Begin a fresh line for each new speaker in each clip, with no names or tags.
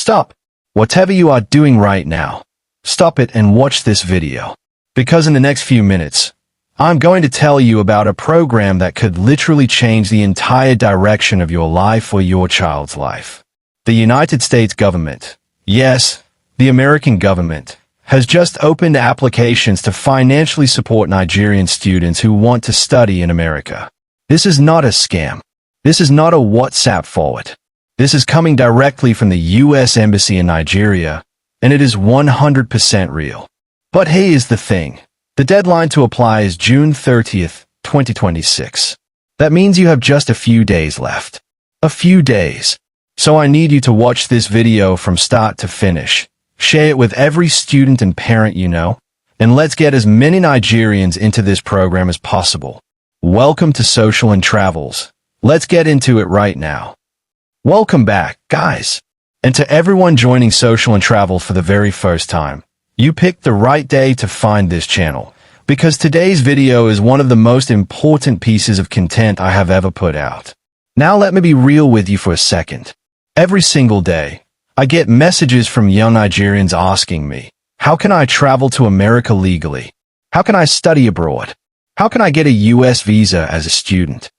Stop. Whatever you are doing right now, stop it and watch this video. Because in the next few minutes, I'm going to tell you about a program that could literally change the entire direction of your life or your child's life. The United States government, yes, the American government, has just opened applications to financially support Nigerian students who want to study in America. This is not a scam. This is not a WhatsApp forward. This is coming directly from the U.S. Embassy in Nigeria, and it is 100% real. But here's the thing. The deadline to apply is June 30th, 2026. That means you have just a few days left. A few days. So I need you to watch this video from start to finish. Share it with every student and parent you know, and let's get as many Nigerians into this program as possible. Welcome to Social and Travels. Let's get into it right now. Welcome back, guys. And to everyone joining Social and Travel for the very first time, you picked the right day to find this channel, because today's video is one of the most important pieces of content I have ever put out. Now let me be real with you for a second. Every single day, I get messages from young Nigerians asking me, how can I travel to America legally? How can I study abroad? How can I get a US visa as a student?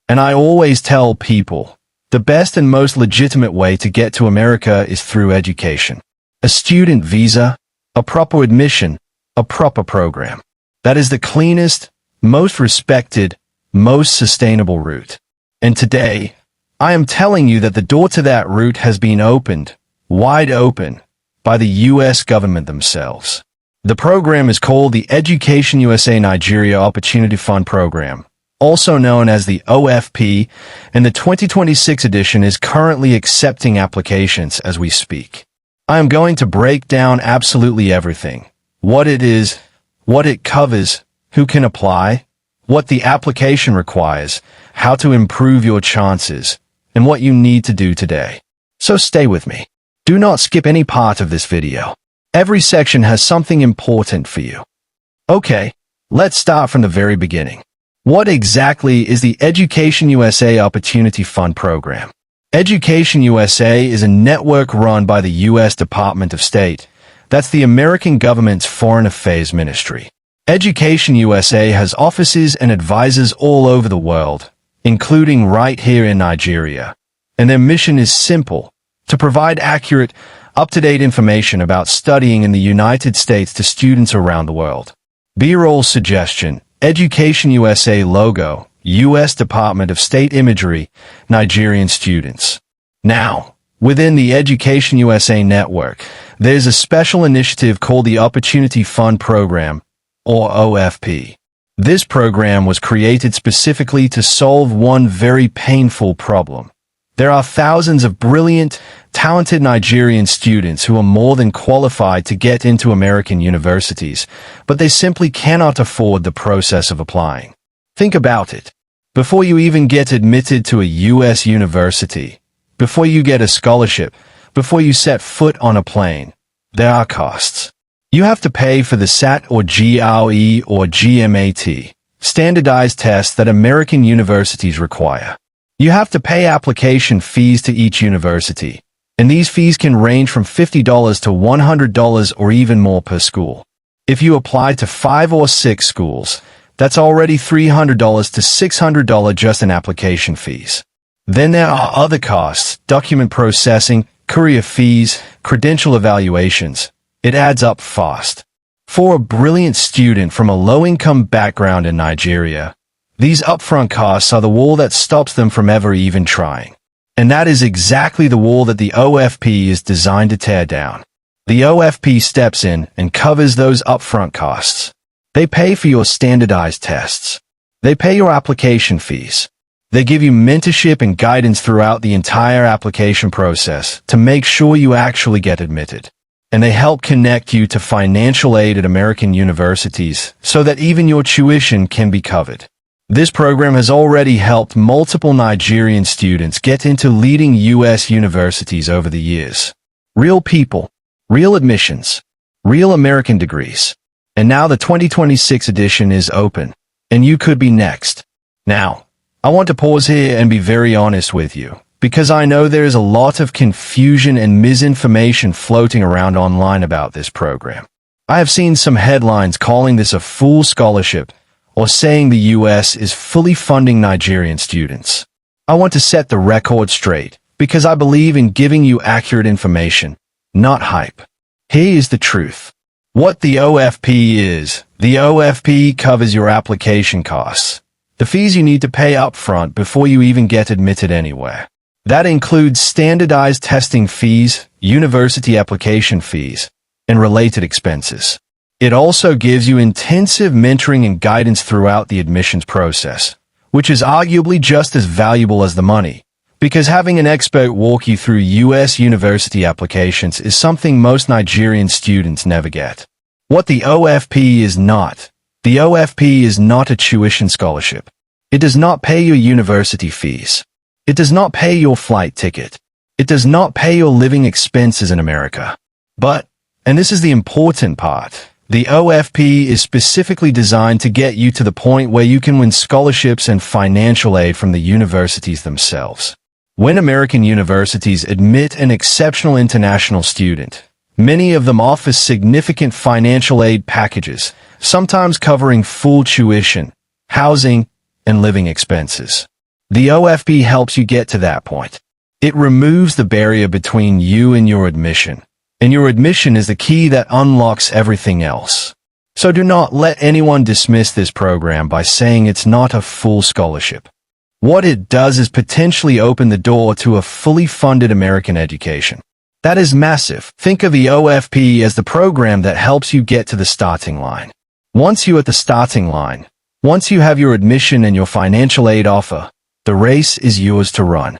And I always tell people, the best and most legitimate way to get to America is through education. A student visa, a proper admission, a proper program. That is the cleanest, most respected, most sustainable route. And today, I am telling you that the door to that route has been opened, wide open, by the U.S. government themselves. The program is called the EducationUSA Nigeria Opportunity Fund Program, also known as the OFP, and the 2026 edition is currently accepting applications as we speak. I am going to break down absolutely everything. What it is, what it covers, who can apply, what the application requires, how to improve your chances, and what you need to do today. So stay with me. Do not skip any part of this video. Every section has something important for you. Okay, let's start from the very beginning. What exactly is the EducationUSA Opportunity Fund Program? EducationUSA is a network run by the U.S. Department of State. That's the American government's Foreign Affairs Ministry. EducationUSA has offices and advisors all over the world, including right here in Nigeria. And their mission is simple: to provide accurate, up-to-date information about studying in the United States to students around the world. B-roll suggestion: EducationUSA logo, U.S. Department of State imagery, Nigerian students. Now, within the EducationUSA network, there's a special initiative called the Opportunity Fund Program, or OFP. This program was created specifically to solve one very painful problem. There are thousands of brilliant, talented Nigerian students who are more than qualified to get into American universities, but they simply cannot afford the process of applying. Think about it. Before you even get admitted to a U.S. university, before you get a scholarship, before you set foot on a plane, there are costs. You have to pay for the SAT or GRE or GMAT, standardized tests that American universities require. You have to pay application fees to each university, and these fees can range from $50 to $100 or even more per school. If you apply to 5 or 6 schools, that's already $300 to $600 just in application fees. Then there are other costs: document processing, courier fees, credential evaluations. It adds up fast. For a brilliant student from a low-income background in Nigeria, these upfront costs are the wall that stops them from ever even trying. And that is exactly the wall that the OFP is designed to tear down. The OFP steps in and covers those upfront costs. They pay for your standardized tests. They pay your application fees. They give you mentorship and guidance throughout the entire application process to make sure you actually get admitted. And they help connect you to financial aid at American universities so that even your tuition can be covered. This program has already helped multiple Nigerian students get into leading U.S. universities over the years. Real people, real admissions, real American degrees. And now the 2026 edition is open, and you could be next. Now, I want to pause here and be very honest with you. because I know there is a lot of confusion and misinformation floating around online about this program. I have seen some headlines calling this a full scholarship or saying the US is fully funding Nigerian students. I want to set the record straight because I believe in giving you accurate information, not hype. Here is the truth. What the OFP is. The OFP covers your application costs, the fees you need to pay upfront before you even get admitted anywhere. That includes standardized testing fees, university application fees, and related expenses. It also gives you intensive mentoring and guidance throughout the admissions process, which is arguably just as valuable as the money, because having an expert walk you through US university applications is something most Nigerian students never get. What the OFP is not. The OFP is not a tuition scholarship. It does not pay your university fees. It does not pay your flight ticket. It does not pay your living expenses in America. But, and this is the important part, the OFP is specifically designed to get you to the point where you can win scholarships and financial aid from the universities themselves. When American universities admit an exceptional international student, many of them offer significant financial aid packages, sometimes covering full tuition, housing, and living expenses. The OFP helps you get to that point. It removes the barrier between you and your admission, and your admission is the key that unlocks everything else. So do not let anyone dismiss this program by saying it's not a full scholarship. What it does is potentially open the door to a fully funded American education. That is massive. Think of the OFP as the program that helps you get to the starting line. Once you're at the starting line, once you have your admission and your financial aid offer, the race is yours to run.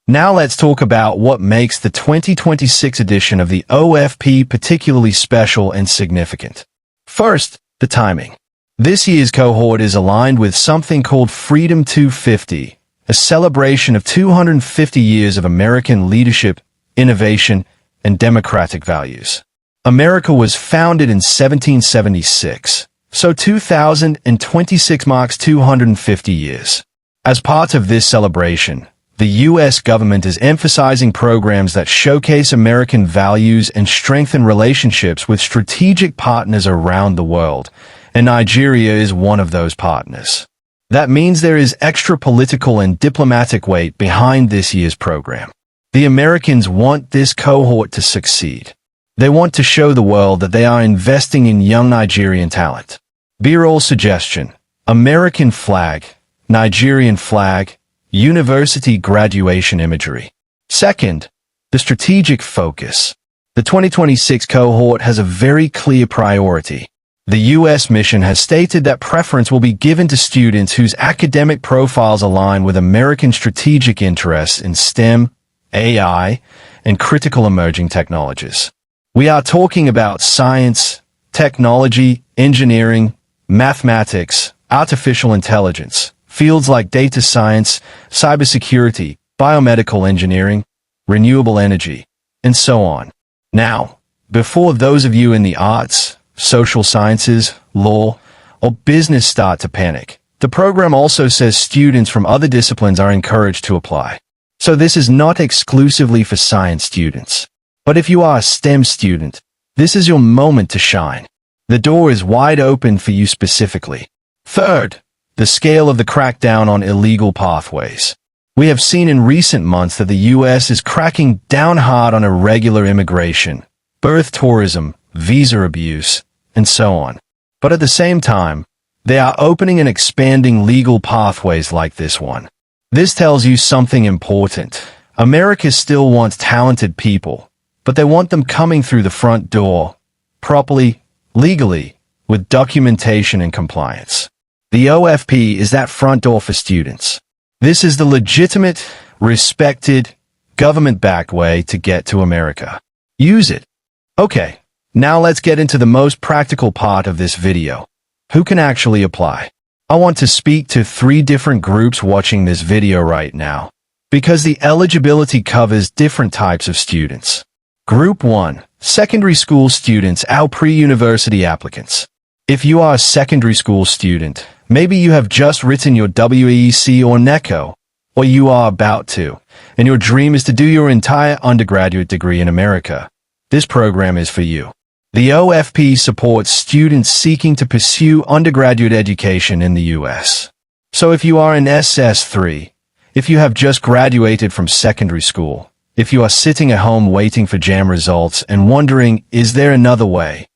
Now let's talk about what makes the 2026 edition of the OFP particularly special and significant. First, the timing. This year's cohort is aligned with something called Freedom 250, a celebration of 250 years of American leadership, innovation, and democratic values. America was founded in 1776, so 2026 marks 250 years. As part of this celebration, the U.S. government is emphasizing programs that showcase American values and strengthen relationships with strategic partners around the world, and Nigeria is one of those partners. That means there is extra political and diplomatic weight behind this year's program. The Americans want this cohort to succeed. They want to show the world that they are investing in young Nigerian talent. B-roll suggestion: American flag, Nigerian flag, university graduation imagery. Second, the strategic focus. The 2026 cohort has a very clear priority. The U.S. mission has stated that preference will be given to students whose academic profiles align with American strategic interests in STEM, AI, and critical emerging technologies. We are talking about science, technology, engineering, mathematics, artificial intelligence, fields like data science, cybersecurity, biomedical engineering, renewable energy, and so on. Now, before those of you in the arts, social sciences, law, or business start to panic, the program also says students from other disciplines are encouraged to apply. So this is not exclusively for science students. But if you are a STEM student, this is your moment to shine. The door is wide open for you specifically. Third, the scale of the crackdown on illegal pathways. We have seen in recent months that the U.S. is cracking down hard on irregular immigration, birth tourism, visa abuse, and so on. But at the same time, they are opening and expanding legal pathways like this one. This tells you something important. America still wants talented people, but they want them coming through the front door, properly, legally, with documentation and compliance. The OFP is that front door for students. This is the legitimate, respected, government-backed way to get to America. Use it. Okay, now let's get into the most practical part of this video. Who can actually apply? I want to speak to 3 different groups watching this video right now, because the eligibility covers different types of students. Group 1, secondary school students, our pre-university applicants. If you are a secondary school student, maybe you have just written your WEC or NECO, or you are about to, and your dream is to do your entire undergraduate degree in America, this program is for you. The OFP supports students seeking to pursue undergraduate education in the U.S. So if you are in SS3, if you have just graduated from secondary school, if you are sitting at home waiting for JAM results and wondering, is there another way?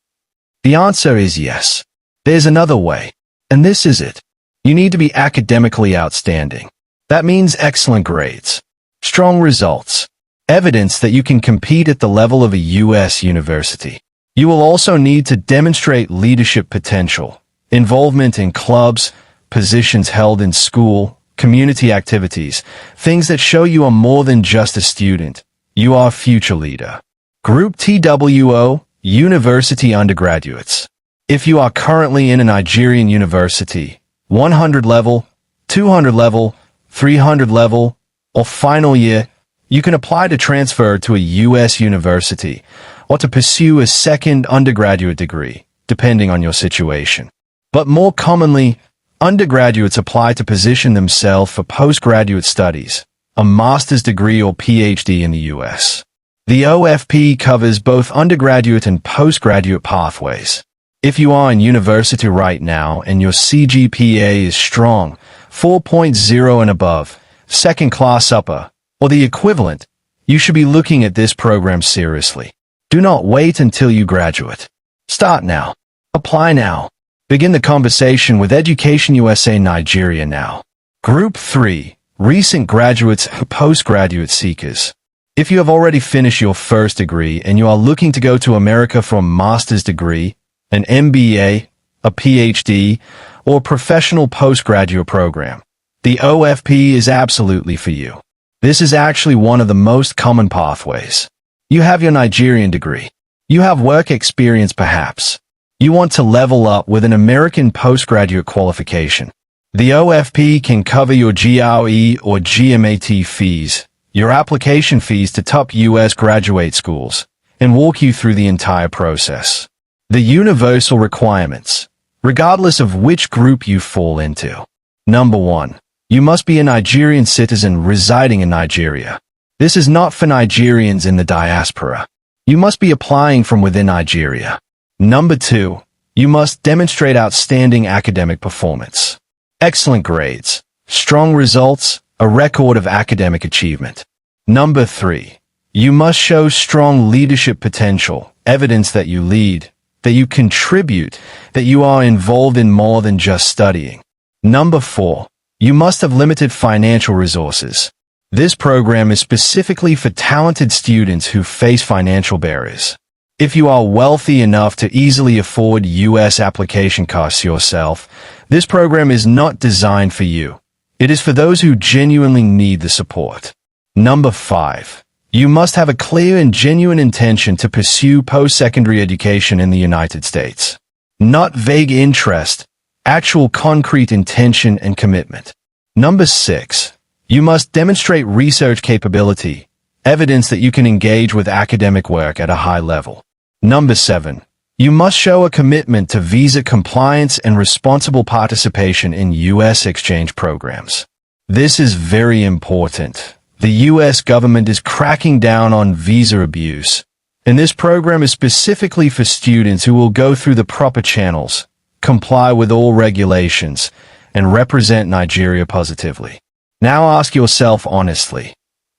The answer is yes. There's another way. And this is it. You need to be academically outstanding. That means excellent grades, strong results, evidence that you can compete at the level of a U.S. university. You will also need to demonstrate leadership potential, involvement in clubs, positions held in school, community activities, things that show you are more than just a student. You are a future leader. Group TWO, University Undergraduates. If you are currently in a Nigerian university, 100 level, 200 level, 300 level, or final year, you can apply to transfer to a U.S. university or to pursue a second undergraduate degree, depending on your situation. But more commonly, undergraduates apply to position themselves for postgraduate studies, a master's degree or PhD in the U.S. The OFP covers both undergraduate and postgraduate pathways. If you are in university right now and your CGPA is strong, 4.0 and above, second class upper, or the equivalent, you should be looking at this program seriously. Do not wait until you graduate. Start now. Apply now. Begin the conversation with EducationUSA Nigeria now. Group 3. Recent graduates and postgraduate seekers. If you have already finished your first degree and you are looking to go to America for a master's degree, an MBA, a PhD, or a professional postgraduate program, the OFP is absolutely for you. This is actually one of the most common pathways. You have your Nigerian degree. You have work experience perhaps. You want to level up with an American postgraduate qualification. The OFP can cover your GRE or GMAT fees, your application fees to top U.S. graduate schools, and walk you through the entire process. The universal requirements, regardless of which group you fall into. Number 1. You must be a Nigerian citizen residing in Nigeria. This is not for Nigerians in the diaspora. You must be applying from within Nigeria. Number 2. You must demonstrate outstanding academic performance. Excellent grades, strong results, a record of academic achievement. Number 3. You must show strong leadership potential, evidence that you lead, that you contribute, that you are involved in more than just studying. Number 4. You must have limited financial resources. This program is specifically for talented students who face financial barriers. If you are wealthy enough to easily afford U.S. application costs yourself, this program is not designed for you. It is for those who genuinely need the support. Number 5. You must have a clear and genuine intention to pursue post-secondary education in the United States. Not vague interest, actual concrete intention and commitment. Number 6. You must demonstrate research capability, evidence that you can engage with academic work at a high level. Number 7. You must show a commitment to visa compliance and responsible participation in U.S. exchange programs. This is very important. The U.S. government is cracking down on visa abuse, and this program is specifically for students who will go through the proper channels, comply with all regulations, and represent Nigeria positively. Now ask yourself honestly,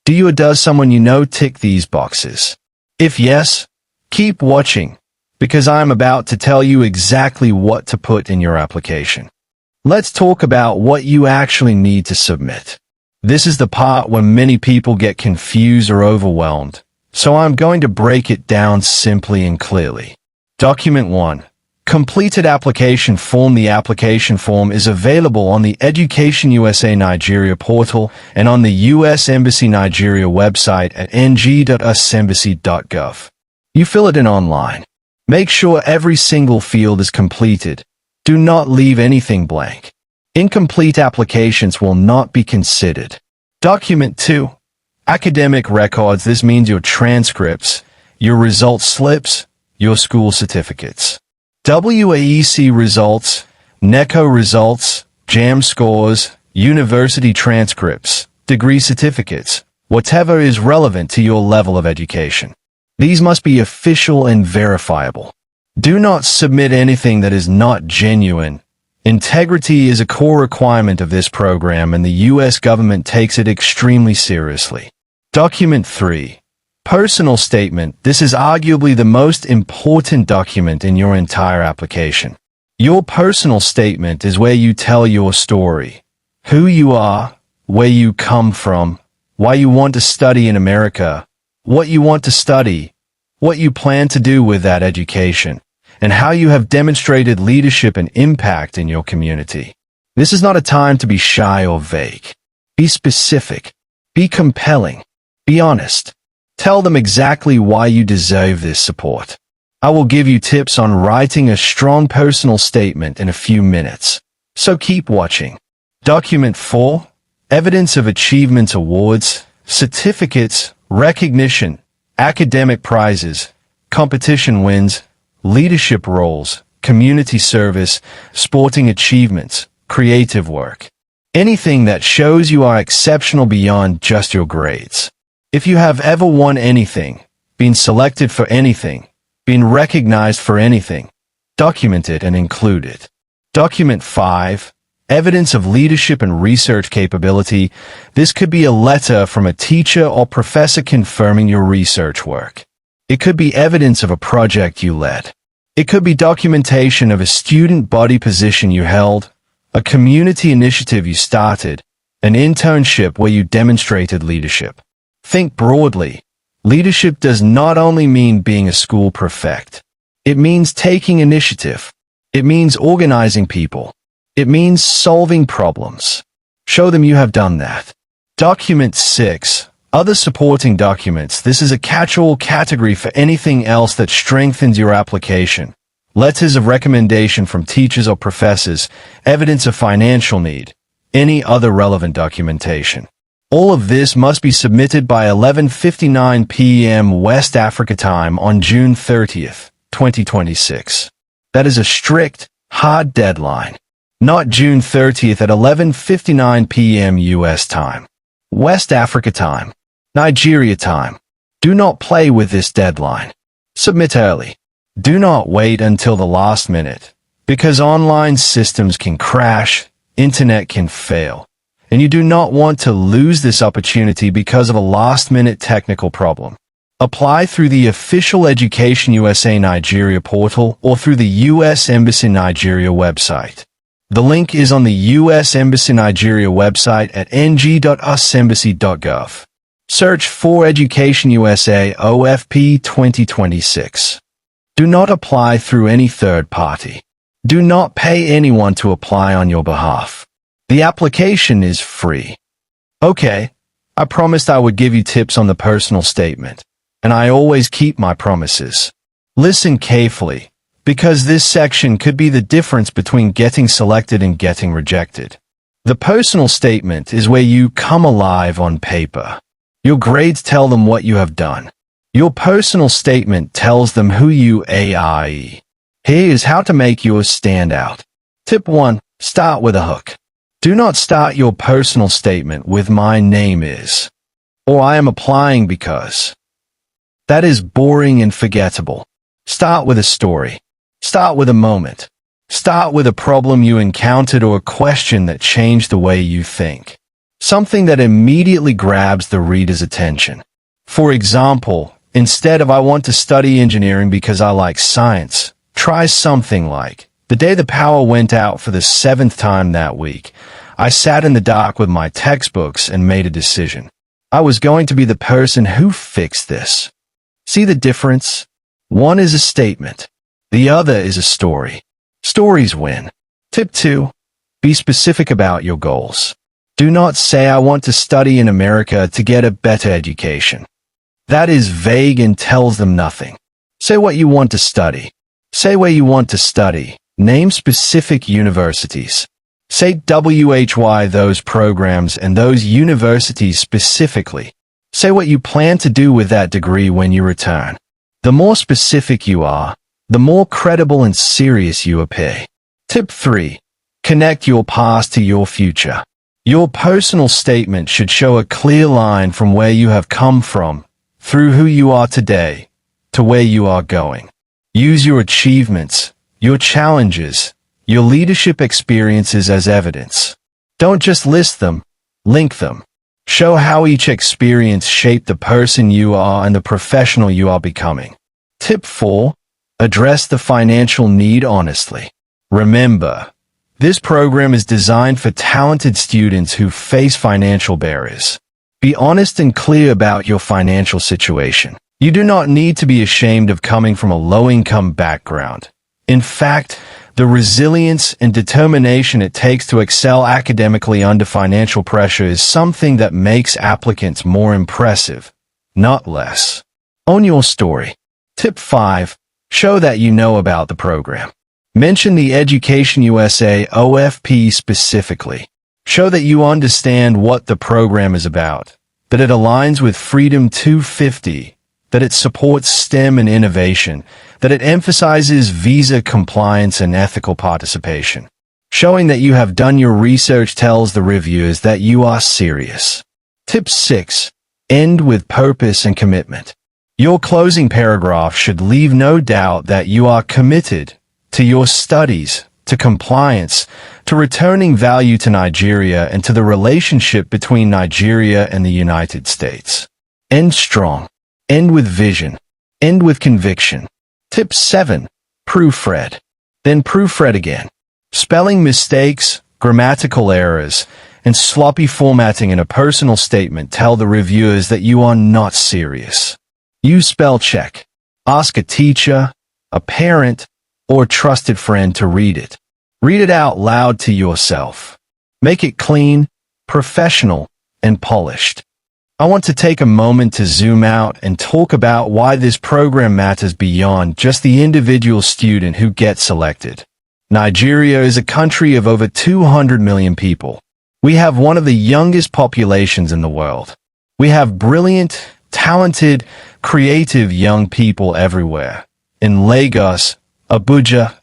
do you or does someone you know tick these boxes? If yes, keep watching, because I'm about to tell you exactly what to put in your application. Let's talk about what you actually need to submit. This is the part where many people get confused or overwhelmed, so I'm going to break it down simply and clearly. Document 1. Completed application form. The application form is available on the EducationUSA Nigeria portal and on the U.S. Embassy Nigeria website at ng.usembassy.gov. You fill it in online. Make sure every single field is completed. Do not leave anything blank. Incomplete applications will not be considered. Document 2. Academic records. This means your transcripts, your result slips, your school certificates. WAEC results, NECO results, JAM scores, university transcripts, degree certificates, whatever is relevant to your level of education. These must be official and verifiable. Do not submit anything that is not genuine. Integrity is a core requirement of this program, and the U.S. government takes it extremely seriously. Document 3. Personal statement. This is arguably the most important document in your entire application. Your personal statement is where you tell your story, who you are, where you come from, why you want to study in America, what you want to study, what you plan to do with that education, and how you have demonstrated leadership and impact in your community. This is not a time to be shy or vague. Be specific. Be compelling. Be honest. Tell them exactly why you deserve this support. I will give you tips on writing a strong personal statement in a few minutes, so keep watching. Document 4. Evidence of achievement awards, certificates, recognition, academic prizes, competition wins, leadership roles, community service, sporting achievements, creative work. Anything that shows you are exceptional beyond just your grades. If you have ever won anything, been selected for anything, been recognized for anything, document it and include it. Document 5. Evidence of leadership and research capability. This could be a letter from a teacher or professor confirming your research work. It could be evidence of a project you led. It could be documentation of a student body position you held, a community initiative you started, an internship where you demonstrated leadership. Think broadly. Leadership does not only mean being a school prefect. It means taking initiative. It means organizing people. It means solving problems. Show them you have done that. Document 6. Other supporting documents. This is a catch-all category for anything else that strengthens your application. Letters of recommendation from teachers or professors, evidence of financial need, any other relevant documentation. All of this must be submitted by 11:59 p.m. West Africa time on June 30th, 2026. That is a strict, hard deadline. Not June 30th at 11:59 p.m. U.S. time. West Africa time. Nigeria time. Do not play with this deadline. Submit early. Do not wait until the last minute, because online systems can crash, internet can fail, and you do not want to lose this opportunity because of a last-minute technical problem. Apply through the official EducationUSA Nigeria portal or through the U.S. Embassy Nigeria website. The link is on the U.S. Embassy Nigeria website at ng.usembassy.gov. Search for EducationUSA OFP 2026. Do not apply through any third party. Do not pay anyone to apply on your behalf. The application is free. Okay, I promised I would give you tips on the personal statement, and I always keep my promises. Listen carefully, because this section could be the difference between getting selected and getting rejected. The personal statement is where you come alive on paper. Your grades tell them what you have done. Your personal statement tells them who you are. Here is how to make yours stand out. Tip 1. Start with a hook. Do not start your personal statement with "my name is," or "I am applying because." That is boring and forgettable. Start with a story. Start with a moment. Start with a problem you encountered or a question that changed the way you think. Something that immediately grabs the reader's attention. For example, instead of "I want to study engineering because I like science," try something like, "The day the power went out for the 7th time that week, I sat in the dark with my textbooks and made a decision. I was going to be the person who fixed this." See the difference? One is a statement. The other is a story. Stories win. Tip 2. Be specific about your goals. Do not say "I want to study in America to get a better education." That is vague and tells them nothing. Say what you want to study. Say where you want to study. Name specific universities. Say why those programs and those universities specifically. Say what you plan to do with that degree when you return. The more specific you are, the more credible and serious you appear. Tip 3. Connect your past to your future. Your personal statement should show a clear line from where you have come from, through who you are today, to where you are going. Use your achievements, your challenges, your leadership experiences as evidence. Don't just list them, link them. Show how each experience shaped the person you are and the professional you are becoming. Tip 4. Address the financial need honestly. Remember, this program is designed for talented students who face financial barriers. Be honest and clear about your financial situation. You do not need to be ashamed of coming from a low-income background. In fact, the resilience and determination it takes to excel academically under financial pressure is something that makes applicants more impressive, not less. Own your story. Tip 5. Show that you know about the program. Mention the EducationUSA OFP specifically. Show that you understand what the program is about, that it aligns with Freedom 250, that it supports STEM and innovation, that it emphasizes visa compliance and ethical participation. Showing that you have done your research tells the reviewers that you are serious. Tip 6. End with purpose and commitment. Your closing paragraph should leave no doubt that you are committed to your studies, to compliance, to returning value to Nigeria, and to the relationship between Nigeria and the United States. End strong. End with vision. End with conviction. Tip 7. Proofread. Then proofread again. Spelling mistakes, grammatical errors, and sloppy formatting in a personal statement tell the reviewers that you are not serious. Use spell check. Ask a teacher, a parent, or a trusted friend to read it. Read it out loud to yourself. Make it clean, professional, and polished. I want to take a moment to zoom out and talk about why this program matters beyond just the individual student who gets selected. Nigeria is a country of over 200 million people. We have one of the youngest populations in the world. We have brilliant, talented, creative young people everywhere. In Lagos, Abuja,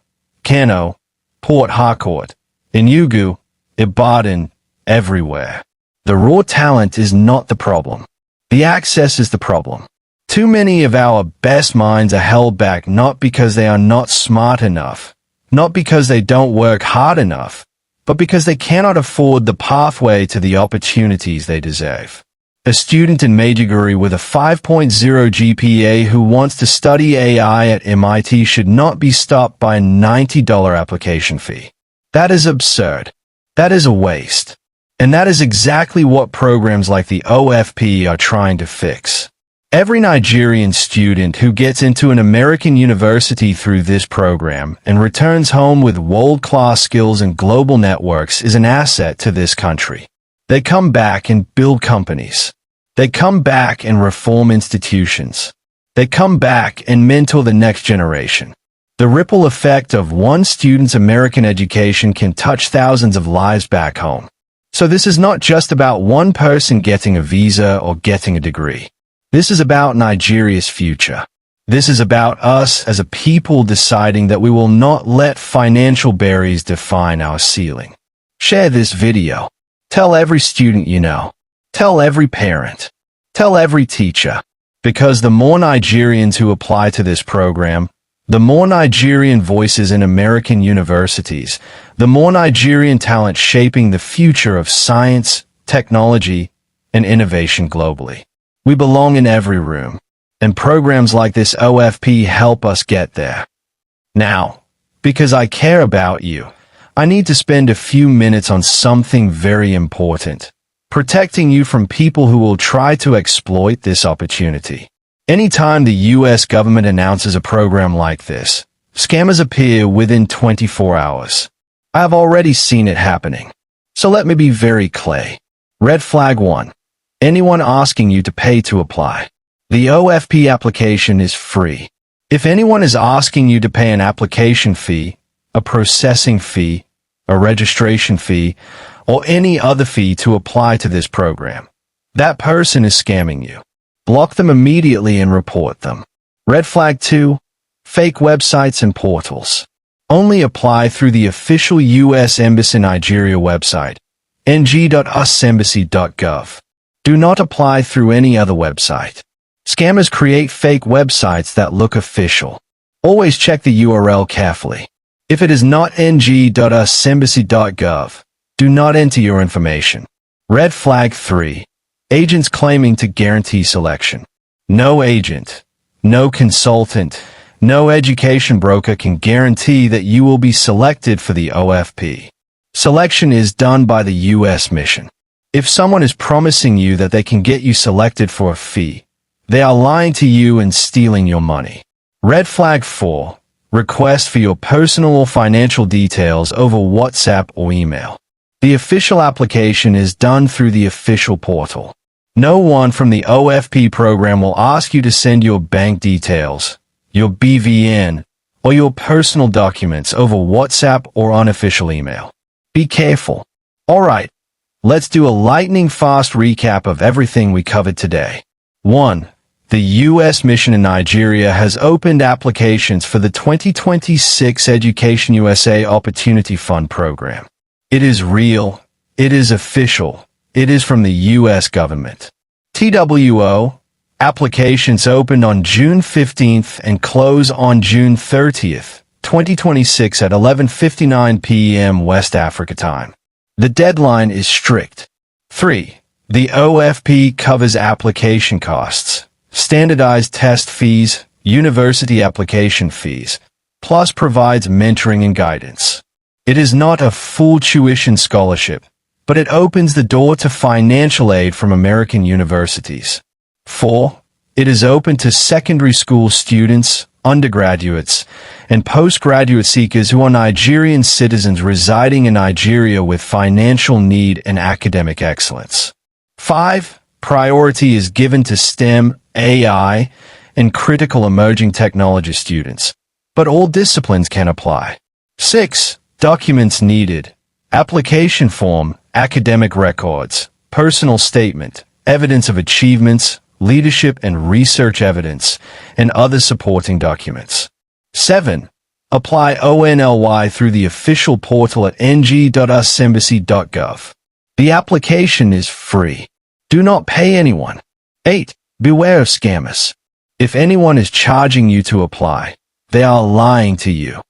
Kano, Port Harcourt, Enugu, Ibadan, everywhere. The raw talent is not the problem. The access is the problem. Too many of our best minds are held back not because they are not smart enough, not because they don't work hard enough, but because they cannot afford the pathway to the opportunities they deserve. A student in Maiduguri with a 5.0 GPA who wants to study AI at MIT should not be stopped by a $90 application fee. That is absurd. That is a waste. And that is exactly what programs like the OFP are trying to fix. Every Nigerian student who gets into an American university through this program and returns home with world-class skills and global networks is an asset to this country. They come back and build companies. They come back and reform institutions. They come back and mentor the next generation. The ripple effect of one student's American education can touch thousands of lives back home. So this is not just about one person getting a visa or getting a degree. This is about Nigeria's future. This is about us as a people deciding that we will not let financial barriers define our ceiling. Share this video. Tell every student you know. Tell every parent. Tell every teacher. Because the more Nigerians who apply to this program, the more Nigerian voices in American universities, the more Nigerian talent shaping the future of science, technology, and innovation globally. We belong in every room, and programs like this OFP help us get there. Now, because I care about you, I need to spend a few minutes on something very important, protecting you from people who will try to exploit this opportunity. Anytime the US government announces a program like this, scammers appear within 24 hours. I have already seen it happening. So let me be very clear. Red flag 1. Anyone asking you to pay to apply. The OFP application is free. If anyone is asking you to pay an application fee, a processing fee, a registration fee, or any other fee to apply to this program, that person is scamming you. Block them immediately and report them. Red flag 2. Fake websites and portals. Only apply through the official U.S. Embassy Nigeria website, ng.usembassy.gov. Do not apply through any other website. Scammers create fake websites that look official. Always check the URL carefully. If it is not ng.usembassy.gov, do not enter your information. Red flag 3. Agents claiming to guarantee selection. No agent, no consultant, no education broker can guarantee that you will be selected for the OFP. Selection is done by the U.S. mission. If someone is promising you that they can get you selected for a fee, they are lying to you and stealing your money. Red flag 4. Request for your personal or financial details over WhatsApp or email. The official application is done through the official portal. No one from the OFP program will ask you to send your bank details, your BVN, or your personal documents over WhatsApp or unofficial email. Be careful. Alright, let's do a lightning-fast recap of everything we covered today. 1. The U.S. mission in Nigeria has opened applications for the 2026 EducationUSA Opportunity Fund program. It is real, it is official, it is from the U.S. government. TWO, applications opened on June 15th and close on June 30th, 2026 at 11:59 p.m. West Africa time. The deadline is strict. 3. The OFP covers application costs, standardized test fees, university application fees, plus provides mentoring and guidance. It is not a full tuition scholarship, but it opens the door to financial aid from American universities. 4. It is open to secondary school students, undergraduates, and postgraduate seekers who are Nigerian citizens residing in Nigeria with financial need and academic excellence. 5. Priority is given to STEM, AI, and critical emerging technology students, but all disciplines can apply. 6. Documents needed: application form, academic records, personal statement, evidence of achievements, leadership and research evidence, and other supporting documents. 7. Apply ONLY through the official portal at ng.usembassy.gov. The application is free. Do not pay anyone. 8. Beware of scammers. If anyone is charging you to apply, they are lying to you.